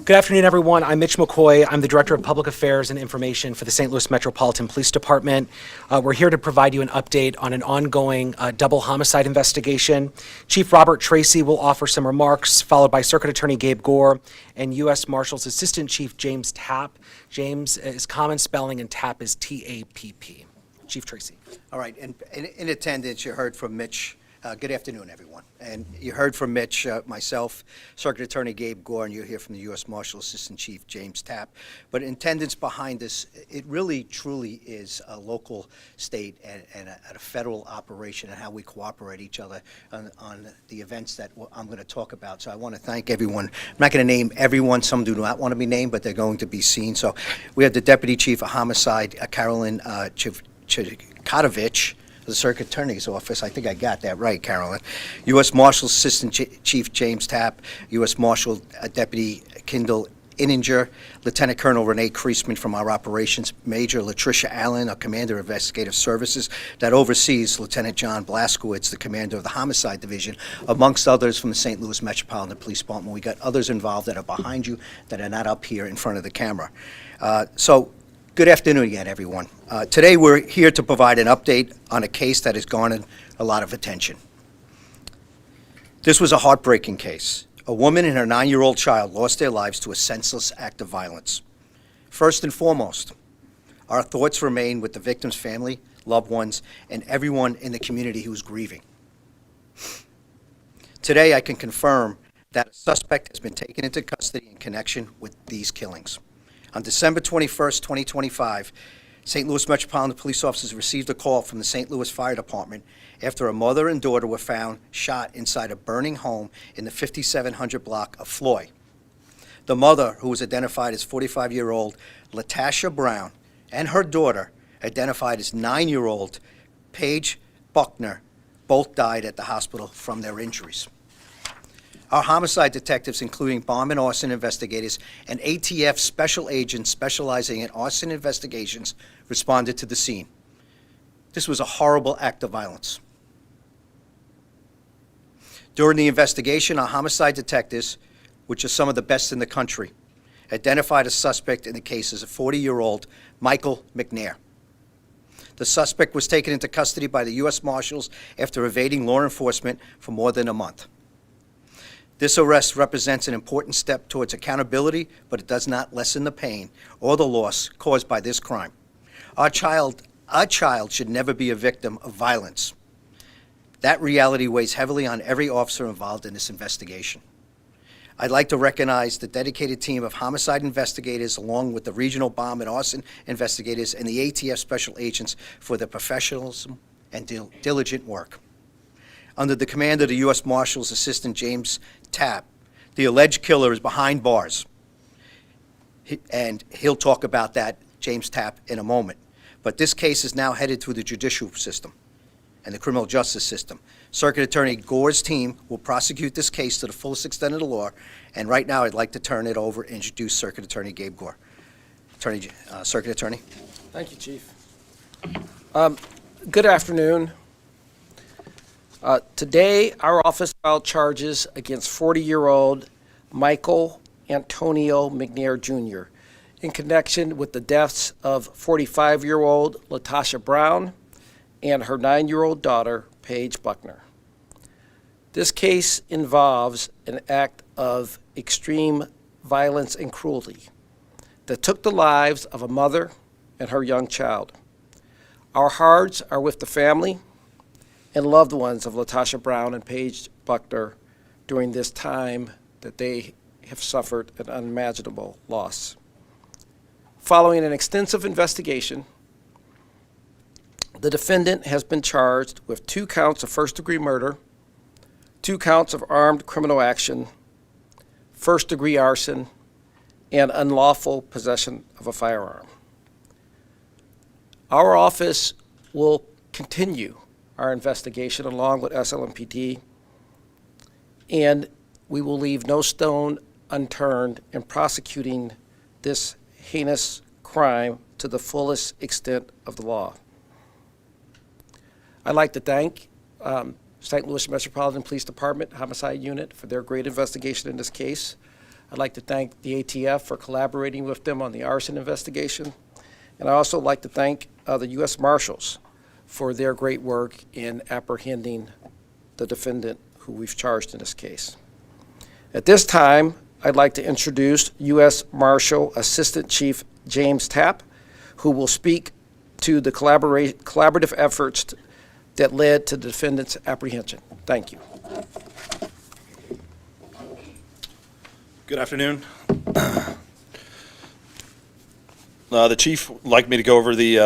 Good afternoon, everyone. I'm Mitch McCoy. I'm the Director of Public Affairs and Information for the St. Louis Metropolitan Police Department. We're here to provide you an update on an ongoing double homicide investigation. Chief Robert Tracy will offer some remarks, followed by Circuit Attorney Gabe Gore and U.S. Marshals Assistant Chief James Tapp. James is common spelling and Tapp is T-A-P-P. Chief Tracy. All right, and in attendance, you heard from Mitch. Good afternoon, everyone. And you heard from Mitch, myself, Circuit Attorney Gabe Gore, and you'll hear from the U.S. Marshal Assistant Chief James Tapp. But in attendance behind this, it really, truly is a local, state, and a federal operation, and how we cooperate each other on the events that I'm going to talk about. So I want to thank everyone. I'm not going to name everyone. Some do not want to be named, but they're going to be seen. So we have the Deputy Chief of Homicide, Carolyn Chivkatovich, the Circuit Attorney's Office. I think I got that right, Carolyn. U.S. Marshal Assistant Chief James Tapp, U.S. Marshal Deputy Kendall Inninger, Lieutenant Colonel Renee Kreisman from our operations, Major Latricia Allen, our Commander of Investigative Services, that oversees Lieutenant John Blaskowitz, the Commander of the Homicide Division, amongst others from the St. Louis Metropolitan Police Department. We got others involved that are behind you that are not up here in front of the camera. Good afternoon again, everyone. Today we're here to provide an update on a case that has garnered a lot of attention. This was a heartbreaking case. A woman and her 9-year-old child lost their lives to a senseless act of violence. First and foremost, our thoughts remain with the victim's family, loved ones, and everyone in the community who's grieving. Today I can confirm that a suspect has been taken into custody in connection with these killings. On December 21st, 2025, St. Louis Metropolitan Police officers received a call from the St. Louis Fire Department after a mother and daughter were found shot inside a burning home in the 5700 block of Floyd. The mother, who was identified as 45-year-old Latasha Brown, and her daughter, identified as 9-year-old Paige Buckner, both died at the hospital from their injuries. Our homicide detectives, including bomb and arson investigators and ATF special agents specializing in arson investigations, responded to the scene. This was a horrible act of violence. During the investigation, our homicide detectives, which are some of the best in the country, identified a suspect in the case as a 40-year-old Michael McNair. The suspect was taken into custody by the U.S. Marshals after evading law enforcement for more than a month. This arrest represents an important step towards accountability, but it does not lessen the pain or the loss caused by this crime. Our child should never be a victim of violence. That reality weighs heavily on every officer involved in this investigation. I'd like to recognize the dedicated team of homicide investigators, along with the regional bomb and arson investigators and the ATF special agents, for their professionalism and diligent work. Under the command of the U.S. Marshal's Assistant James Tapp, the alleged killer is behind bars. And he'll talk about that, James Tapp, in a moment. But this case is now headed through the judicial system and the criminal justice system. Circuit Attorney Gore's team will prosecute this case to the fullest extent of the law. And right now, I'd like to turn it over and introduce Circuit Attorney Gabe Gore. Circuit Attorney. Thank you, Chief. Good afternoon. Today, our office filed charges against 40-year-old Michael Antonio McNair, Jr. in connection with the deaths of 45-year-old Latasha Brown and her 9-year-old daughter, Paige Buckner. This case involves an act of extreme violence and cruelty that took the lives of a mother and her young child. Our hearts are with the family and loved ones of Latasha Brown and Paige Buckner during this time that they have suffered an unimaginable loss. Following an extensive investigation, the defendant has been charged with 2 counts of first-degree murder, 2 counts of armed criminal action, first-degree arson, and unlawful possession of a firearm. Our office will continue our investigation along with SLMPD, and we will leave no stone unturned in prosecuting this heinous crime to the fullest extent of the law. I'd like to thank St. Louis Metropolitan Police Department Homicide Unit for their great investigation in this case. I'd like to thank the ATF for collaborating with them on the arson investigation. And I'd also like to thank the U.S. Marshals for their great work in apprehending the defendant who we've charged in this case. At this time, I'd like to introduce U.S. Marshal Assistant Chief James Tapp, who will speak to the collaborative efforts that led to the defendant's apprehension. Thank you. Good afternoon. The chief would like me to go over the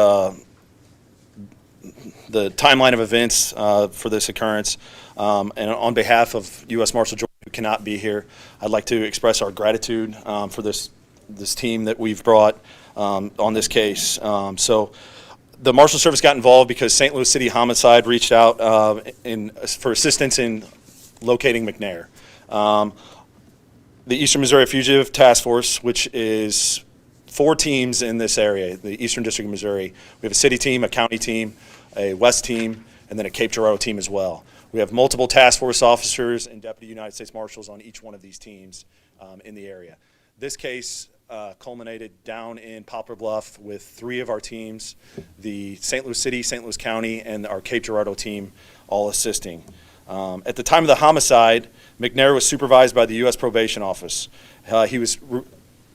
timeline of events for this occurrence. And on behalf of U.S. Marshal Jordan, who cannot be here, I'd like to express our gratitude for this team that we've brought on this case. So the Marshal Service got involved because St. Louis City Homicide reached out for assistance in locating McNair. The Eastern Missouri Fugitive Task Force, which is 4 teams in this area, the Eastern District of Missouri. We have a city team, a county team, a west team, and then a Cape Girardeau team as well. We have multiple task force officers and deputy United States Marshals on each one of these teams in the area. This case culminated down in Poplar Bluff with 3 of our teams, the St. Louis City, St. Louis County, and our Cape Girardeau team all assisting. At the time of the homicide, McNair was supervised by the U.S. Probation Office. He was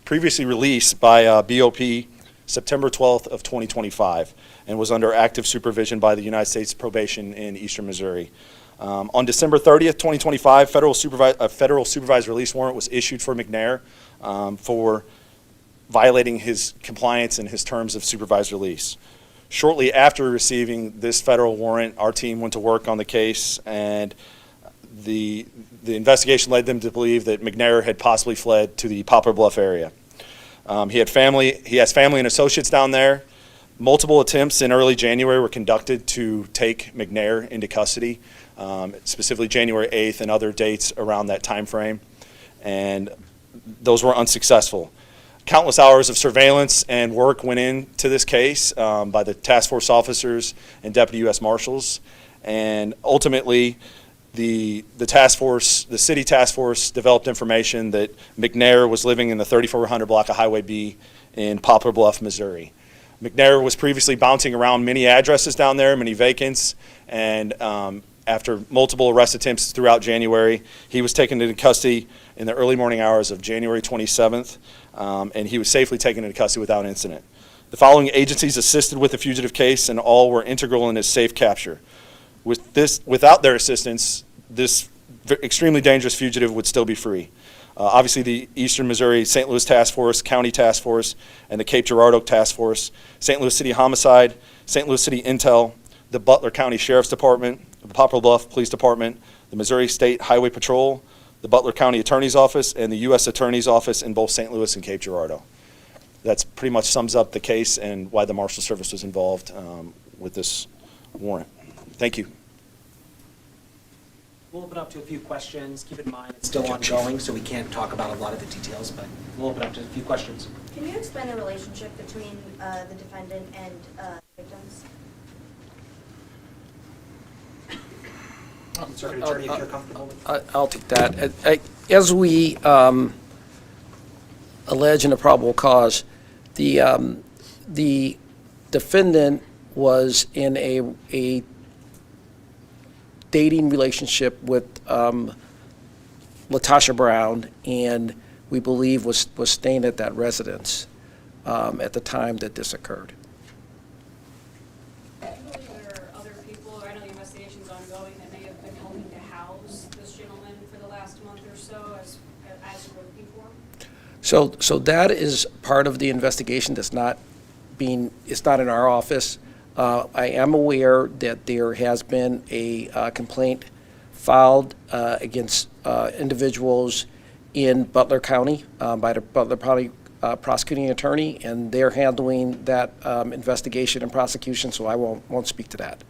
previously released by BOP September 12th of 2025 and was under active supervision by the United States Probation in Eastern Missouri. On December 30th, 2025, a federal supervised release warrant was issued for McNair for violating his compliance and his terms of supervised release. Shortly after receiving this federal warrant, our team went to work on the case, and the investigation led them to believe that McNair had possibly fled to the Poplar Bluff area. He has family and associates down there. Multiple attempts in early January were conducted to take McNair into custody, specifically January 8th and other dates around that time frame, and those were unsuccessful. Countless hours of surveillance and work went into this case by the task force officers and deputy U.S. Marshals, and ultimately the city task force developed information that McNair was living in the 3400 block of Highway B in Poplar Bluff, Missouri. McNair was previously bouncing around many addresses down there, many vacants, and after multiple arrest attempts throughout January, he was taken into custody in the early morning hours of January 27th, and he was safely taken into custody without incident. The following agencies assisted with the fugitive case, and all were integral in his safe capture. Without their assistance, this extremely dangerous fugitive would still be free. Obviously, the Eastern Missouri St. Louis Task Force, County Task Force, and the Cape Girardeau Task Force, St. Louis City Homicide, St. Louis City Intel, the Butler County Sheriff's Department, the Poplar Bluff Police Department, the Missouri State Highway Patrol, the Butler County Attorney's Office, and the U.S. Attorney's Office in both St. Louis and Cape Girardeau. That's pretty much sums up the case and why the Marshal Service was involved with this warrant. Thank you. We'll open up to a few questions. Keep in mind, it's still ongoing, so we can't talk about a lot of the details, but we'll open up to a few questions. Can you explain the relationship between the defendant and victims? Circuit Attorney, if you're comfortable with I'll take that. As we allege in a probable cause, the defendant was in a dating relationship with LaTasha Brown, and we believe was staying at that residence at the time that this occurred. I believe there are other people, I know the investigation's ongoing, that may have been helping to house this gentleman for the last month or so as we're looking for him. So that is part of the investigation that's it's not in our office. I am aware that there has been a complaint filed against individuals in Butler County by the Butler County prosecuting attorney, and they're handling that investigation and prosecution, so I won't speak to that.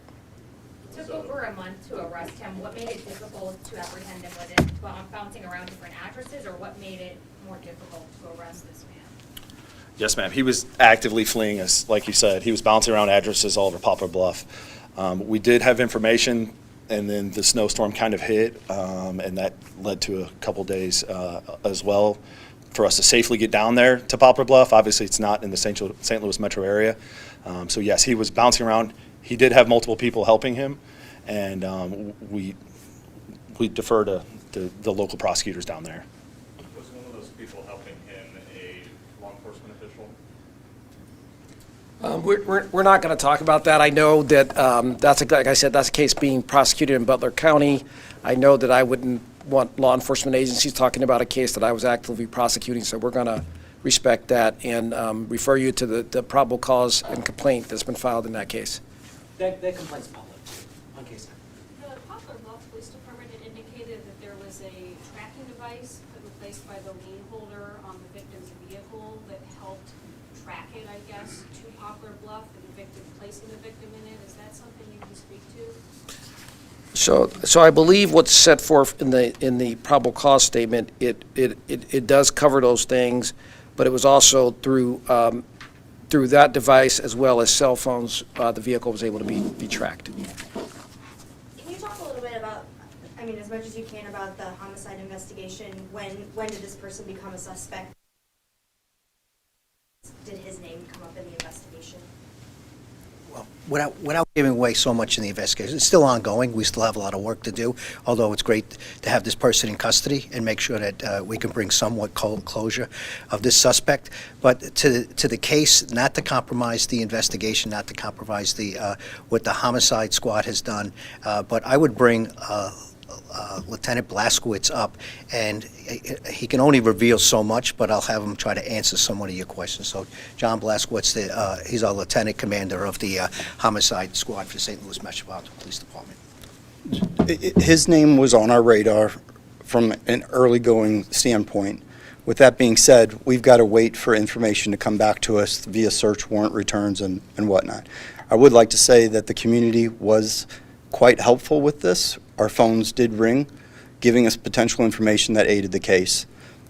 It took over a month to arrest him. What made it difficult to apprehend him? Was it bouncing around different addresses, or what made it more difficult to arrest this man? Yes, ma'am. He was actively fleeing us, like you said. He was bouncing around addresses all over Poplar Bluff. We did have information, and then the snowstorm kind of hit, and that led to a couple days as well. for us to safely get down there to Poplar Bluff. Obviously, it's not in the St. Louis metro area. So yes, he was bouncing around. He did have multiple people helping him, and we defer to the local prosecutors down there. Was one of those people helping him a law enforcement official? We're not going to talk about that. I know that like I said, that's a case being prosecuted in Butler County. I know that I wouldn't want law enforcement agencies talking about a case that I was actively prosecuting, so we're going to respect that and refer you to the probable cause and complaint that's been filed in that case. That complaint's public, on case. The Poplar Bluff Police Department had indicated that there was a tracking device put in place by the lien holder on the victim's vehicle that helped track it, I guess, to Poplar Bluff and the victim, placing the victim in it. Is that something you can speak to? So I believe what's set forth in the probable cause statement, it does cover those things, but it was also through that device as well as cell phones, the vehicle was able to be tracked. Can you talk a little bit about, I mean, as much as you can, about the homicide investigation? When did this person become a suspect? Did his name come up in the investigation? Well, without giving away so much in the investigation, it's still ongoing. We still have a lot of work to do, although it's great to have this person in custody and make sure that we can bring somewhat closure of this suspect. But to the case, not to compromise the investigation, not to compromise what the homicide squad has done, but I would bring Lieutenant Blaskowitz up, and he can only reveal so much, but I'll have him try to answer some of your questions. So John Blaskowitz, he's our Lieutenant Commander of the Homicide Squad for St. Louis Metropolitan Police Department. His name was on our radar from an early going standpoint. With that being said, we've got to wait for information to come back to us via search warrant returns and whatnot. I would like to say that the community was quite helpful with this. Our phones did ring, giving us potential information that aided the case.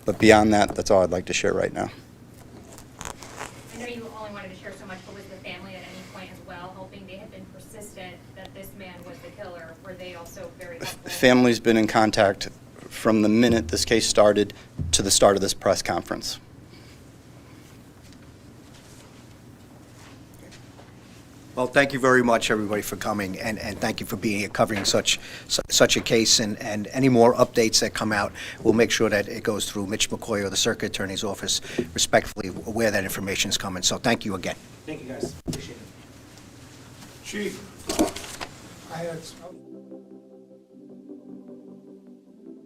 But beyond that, that's all I'd like to share right now. I know you only wanted to share so much, but was the family at any point as well helping? They had been persistent that this man was the killer. Were they also very helpful? Family's been in contact from the minute this case started to the start of this press conference. Well, thank you very much, everybody, for coming, and thank you for being here, covering such a case, and any more updates that come out, we'll make sure that it goes through Mitch McCoy or the Circuit Attorney's Office, respectfully, where that information is coming. So thank you again. Thank you, guys. Appreciate it. Chief, I had